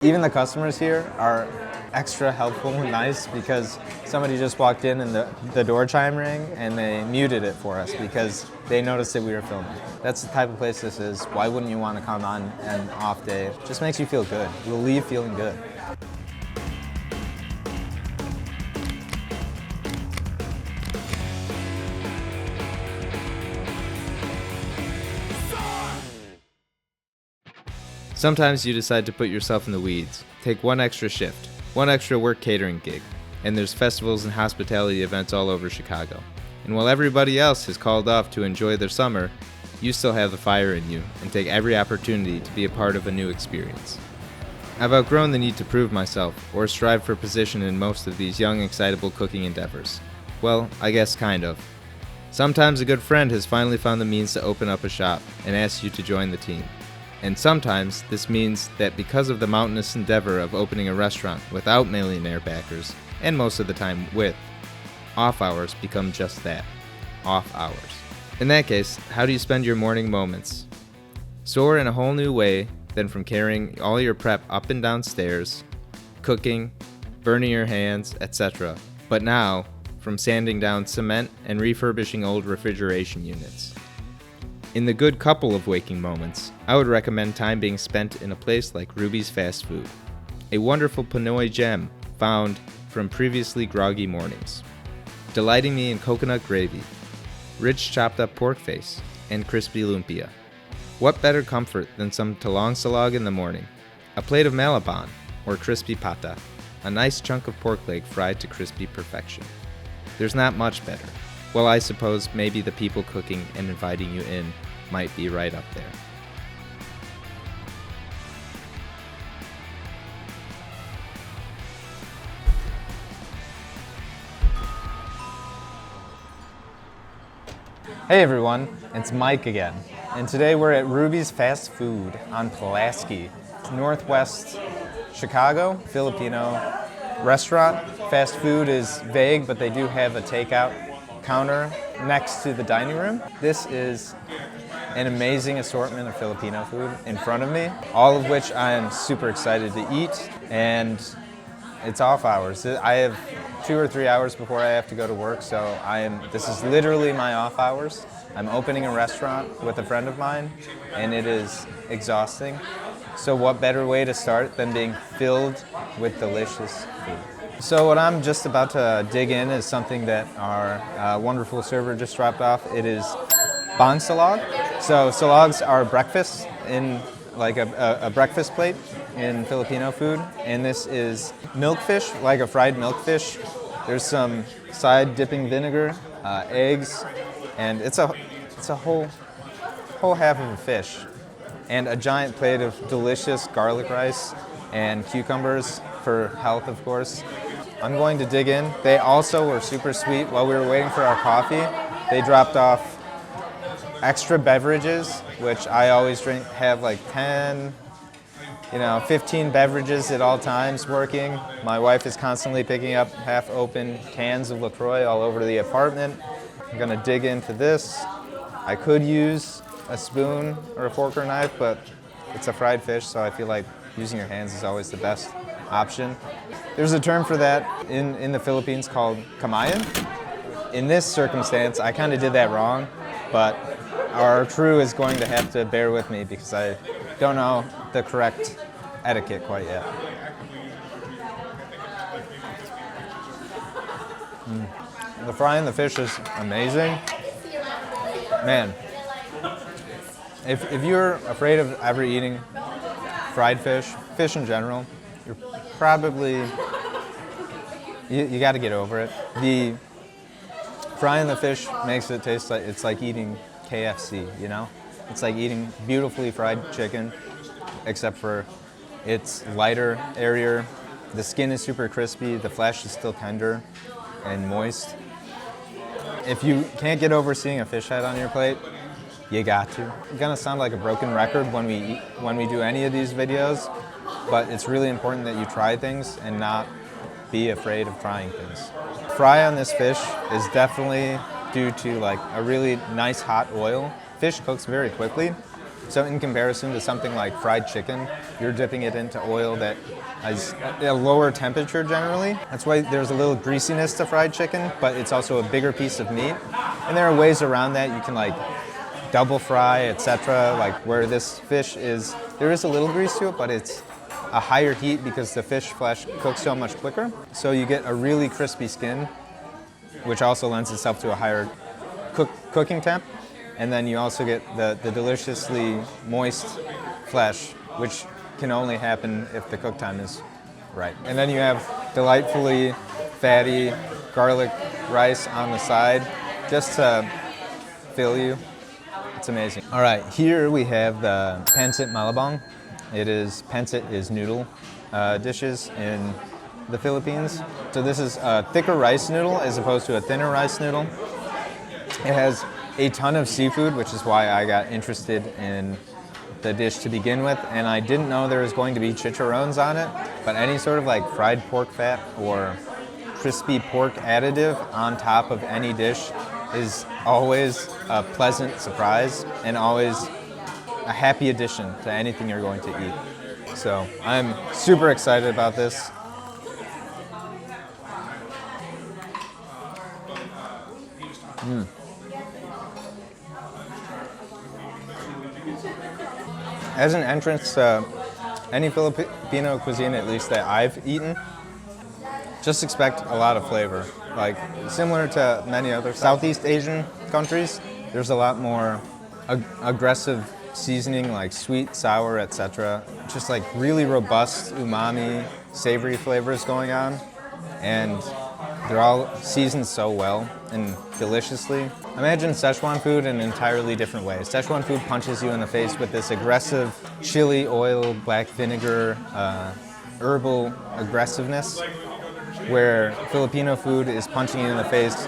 Even the customers here are extra helpful and nice because somebody just walked in and the door chime rang and they muted it for us because they noticed that we were filming. That's the type of place this is. Why wouldn't you want to come on an off day? It just makes you feel good. You'll leave feeling good. Sometimes you decide to put yourself in the weeds, take one extra shift, one extra work catering gig, and there's festivals and hospitality events all over Chicago. And while everybody else has called off to enjoy their summer, you still have the fire in you and take every opportunity to be a part of a new experience. I've outgrown the need to prove myself or strive for position in most of these young, excitable cooking endeavors. Well, I guess kind of. Sometimes a good friend has finally found the means to open up a shop and ask you to join the team. And sometimes this means that because of the mountainous endeavor of opening a restaurant without millionaire backers, and most of the time with, off hours become just that, off hours. In that case, how do you spend your morning moments? Soar in a whole new way than from carrying all your prep up and down stairs, cooking, burning your hands, etc. But now, from sanding down cement and refurbishing old refrigeration units. In the good couple of waking moments, I would recommend time being spent in a place like Ruby's Fast Food, a wonderful Pinoy gem found from previously groggy mornings, delighting me in coconut gravy, rich chopped up pork face, and crispy lumpia. What better comfort than some talong salog in the morning, a plate of Malabon, or crispy pata, a nice chunk of pork leg fried to crispy perfection. There's not much better. Well, I suppose maybe the people cooking and inviting you in might be right up there. Hey everyone, it's Mike again. And today we're at Ruby's Fast Food on Pulaski, northwest Chicago, Filipino restaurant. Fast food is vague, but they do have a takeout counter next to the dining room. This is an amazing assortment of Filipino food in front of me, all of which I am super excited to eat, and it's off hours. I have 2 or 3 hours before I have to go to work, so this is literally my off hours. I'm opening a restaurant with a friend of mine, and it is exhausting. So what better way to start than being filled with delicious food? So what I'm just about to dig in is something that our wonderful server just dropped off. It is Bangsilog. So silogs are breakfast in like a breakfast plate in Filipino food. And this is milkfish, like a fried milkfish. There's some side dipping vinegar, eggs, and it's a whole half of a fish. And a giant plate of delicious garlic rice and cucumbers for health, of course. I'm going to dig in. They also were super sweet. While we were waiting for our coffee, they dropped off extra beverages, which I always have like 10, 15 beverages at all times working. My wife is constantly picking up half-open cans of LaCroix all over the apartment. I'm gonna dig into this. I could use a spoon or a fork or knife, but it's a fried fish, so I feel like using your hands is always the best option. There's a term for that in the Philippines called kamayan. In this circumstance, I kind of did that wrong, but our crew is going to have to bear with me because I don't know the correct etiquette quite yet. The frying the fish is amazing. Man, if you're afraid of ever eating fried fish in general, you're probably, you got to get over it. The frying the fish makes it taste like it's like eating KFC, It's like eating beautifully fried chicken, except for it's lighter, airier. The skin is super crispy, the flesh is still tender and moist. If you can't get over seeing a fish head on your plate, you got to. It's gonna sound like a broken record when we do any of these videos, but it's really important that you try things and not be afraid of trying things. Fry on this fish is definitely due to like a really nice hot oil. Fish cooks very quickly, So in comparison to something like fried chicken, you're dipping it into oil that is a lower temperature generally. That's why there's a little greasiness to fried chicken, but it's also a bigger piece of meat. And there are ways around that. You can like double fry, etc. Like where this fish is, there is a little grease to it, but it's a higher heat because the fish flesh cooks so much quicker. So you get a really crispy skin, which also lends itself to a higher cooking temp. And then you also get the deliciously moist flesh, which can only happen if the cook time is right. And then you have delightfully fatty garlic rice on the side, just to fill you. It's amazing. All right, here we have the Pancit Malabon. Pancit is noodle dishes in the Philippines. So this is a thicker rice noodle as opposed to a thinner rice noodle. It has a ton of seafood, which is why I got interested in the dish to begin with. And I didn't know there was going to be chicharrones on it, but any sort of like fried pork fat or crispy pork additive on top of any dish is always a pleasant surprise and always a happy addition to anything you're going to eat. So I'm super excited about this. As an entrance to any Filipino cuisine, at least that I've eaten, just expect a lot of flavor. Like similar to many other Southeast Asian countries, there's a lot more aggressive seasoning, like sweet, sour, etc. Just like really robust umami, savory flavors going on, and they're all seasoned so well and deliciously. Imagine Szechuan food in an entirely different way. Szechuan food punches you in the face with this aggressive chili, oil, black vinegar, herbal aggressiveness, where Filipino food is punching you in the face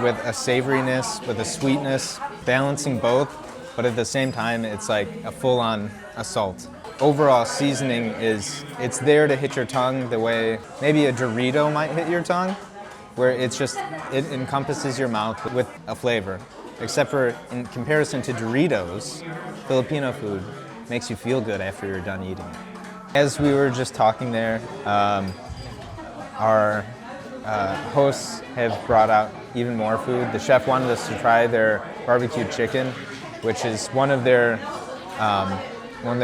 with a savoriness, with a sweetness, balancing both, but at the same time, it's like a full-on assault. Overall seasoning it's there to hit your tongue the way maybe a Dorito might hit your tongue, where it encompasses your mouth with a flavor. Except for in comparison to Doritos, Filipino food makes you feel good after you're done eating it. As we were just talking there, our hosts have brought out even more food. The chef wanted us to try their BBQ Chicken, which is one of their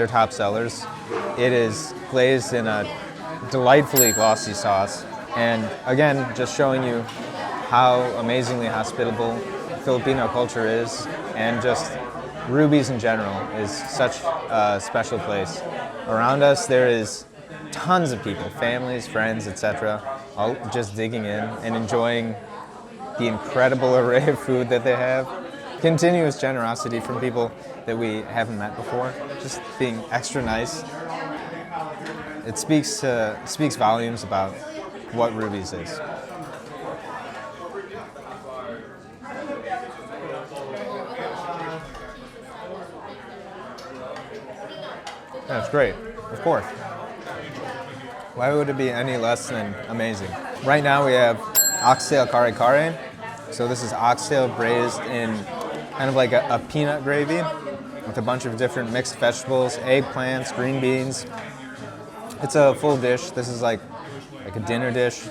top sellers. It is glazed in a delightfully glossy sauce. And again, just showing you how amazingly hospitable Filipino culture is, and just Ruby's in general is such a special place. Around us there is tons of people, families, friends, etc., all just digging in and enjoying the incredible array of food that they have. Continuous generosity from people that we haven't met before, just being extra nice. It speaks volumes about what Ruby's is. That's great, of course. Why would it be any less than amazing? Right now we have oxtail Karekare. So this is oxtail braised in kind of like a peanut gravy with a bunch of different mixed vegetables, eggplants, green beans. It's a full dish. This is like a dinner dish.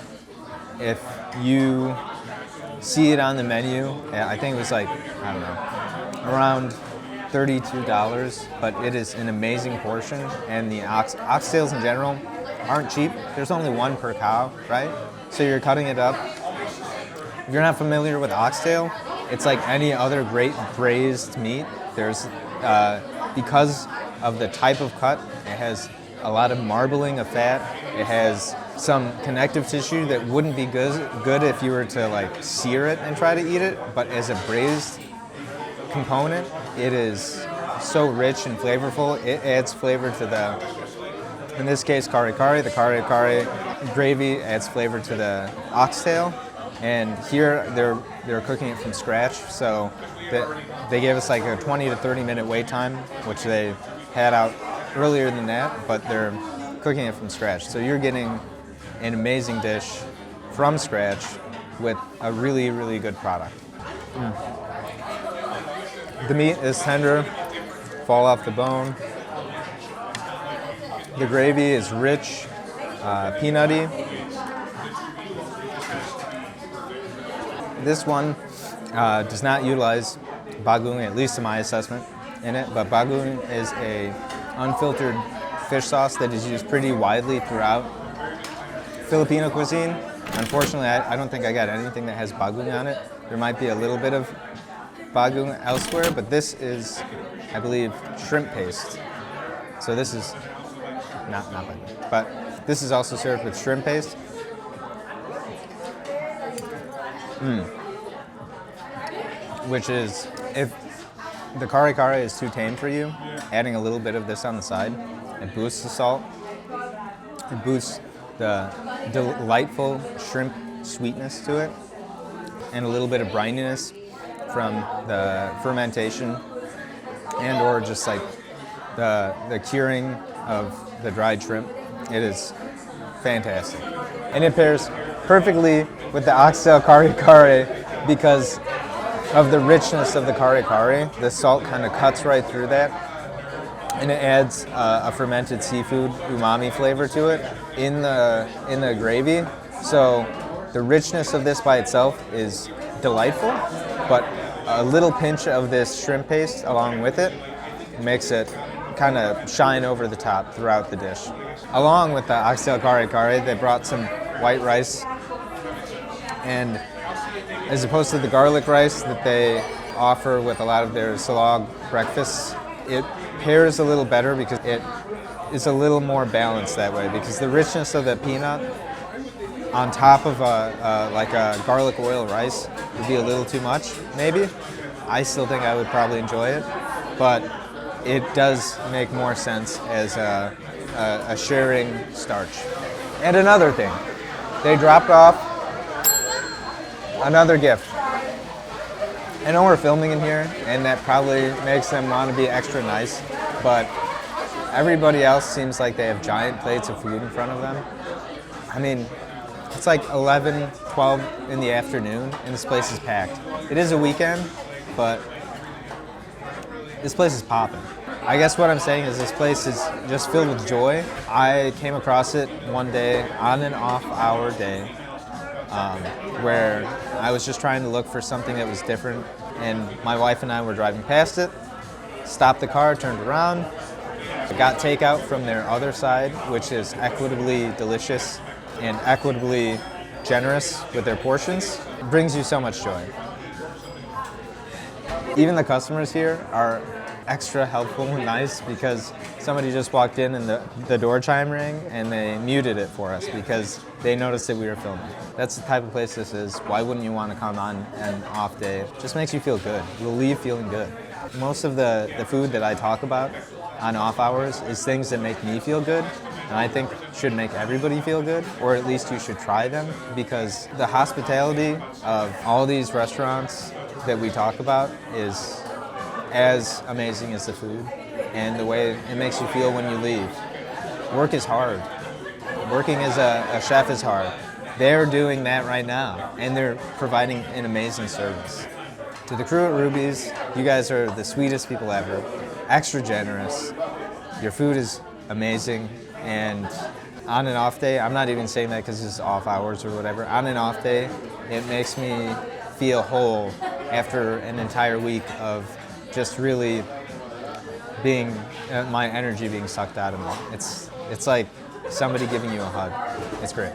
If you see it on the menu, I think it was like, I don't know, around $32, but it is an amazing portion, and the oxtails in general aren't cheap. There's only one per cow, right? So you're cutting it up. If you're not familiar with oxtail, it's like any other great braised meat. There's, because of the type of cut, it has a lot of marbling of fat. It has some connective tissue that wouldn't be good if you were to like sear it and try to eat it, but as a braised component, it is so rich and flavorful. It adds flavor to the, in this case, Karekare. The Karekare gravy adds flavor to the oxtail, and here they're cooking it from scratch. So they gave us like a 20 to 30 minute wait time, which they had out earlier than that, but they're cooking it from scratch. So you're getting an amazing dish from scratch with a really, really good product. The meat is tender, fall off the bone. The gravy is rich, peanutty. This one does not utilize bagoong, at least to my assessment, in it, but bagoong is a unfiltered fish sauce that is used pretty widely throughout Filipino cuisine. Unfortunately, I don't think I got anything that has bagoong on it. There might be a little bit of bagoong elsewhere, but this is, I believe, shrimp paste. So this is not bagoong, but this is also served with shrimp paste. Which is, if the karekare is too tame for you, adding a little bit of this on the side, it boosts the salt. It boosts the delightful shrimp sweetness to it, and a little bit of brininess from the fermentation, and or just like the curing of the dried shrimp. It is fantastic. And it pairs perfectly with the oxtail karekare because of the richness of the karekare. The salt kind of cuts right through that, and it adds a fermented seafood umami flavor to it in the gravy. So the richness of this by itself is delightful, but a little pinch of this shrimp paste along with it makes it kind of shine over the top throughout the dish. Along with the oxtail karekare, they brought some white rice, and as opposed to the garlic rice that they offer with a lot of their Silog breakfasts, it pairs a little better because it is a little more balanced that way, because the richness of the peanut on top of like a garlic oil rice would be a little too much, maybe. I still think I would probably enjoy it, but it does make more sense as a sharing starch. And another thing, they dropped off another gift. I know we're filming in here, and that probably makes them want to be extra nice, but everybody else seems like they have giant plates of food in front of them. I mean, it's like 11, 12 in the afternoon, and this place is packed. It is a weekend, but this place is popping. I guess what I'm saying is this place is just filled with joy. I came across it one day on an off-hour day where I was just trying to look for something that was different, and my wife and I were driving past it, stopped the car, turned around, got takeout from their other side, which is equitably delicious and equitably generous with their portions. It brings you so much joy. Even the customers here are extra helpful and nice, because somebody just walked in and the door chime rang and they muted it for us because they noticed that we were filming. That's the type of place this is. Why wouldn't you want to come on an off day? It just makes you feel good. You'll leave feeling good. Most of the food that I talk about on off hours is things that make me feel good, and I think should make everybody feel good, or at least you should try them, because the hospitality of all these restaurants that we talk about is as amazing as the food and the way it makes you feel when you leave. Work is hard. Working as a chef is hard. They're doing that right now, and they're providing an amazing service. To the crew at Ruby's, you guys are the sweetest people ever, extra generous. Your food is amazing, and on an off day, I'm not even saying that because it's off hours or whatever, on an off day, it makes me feel whole after an entire week of just really being, my energy being sucked out of me. It's like somebody giving you a hug. It's great.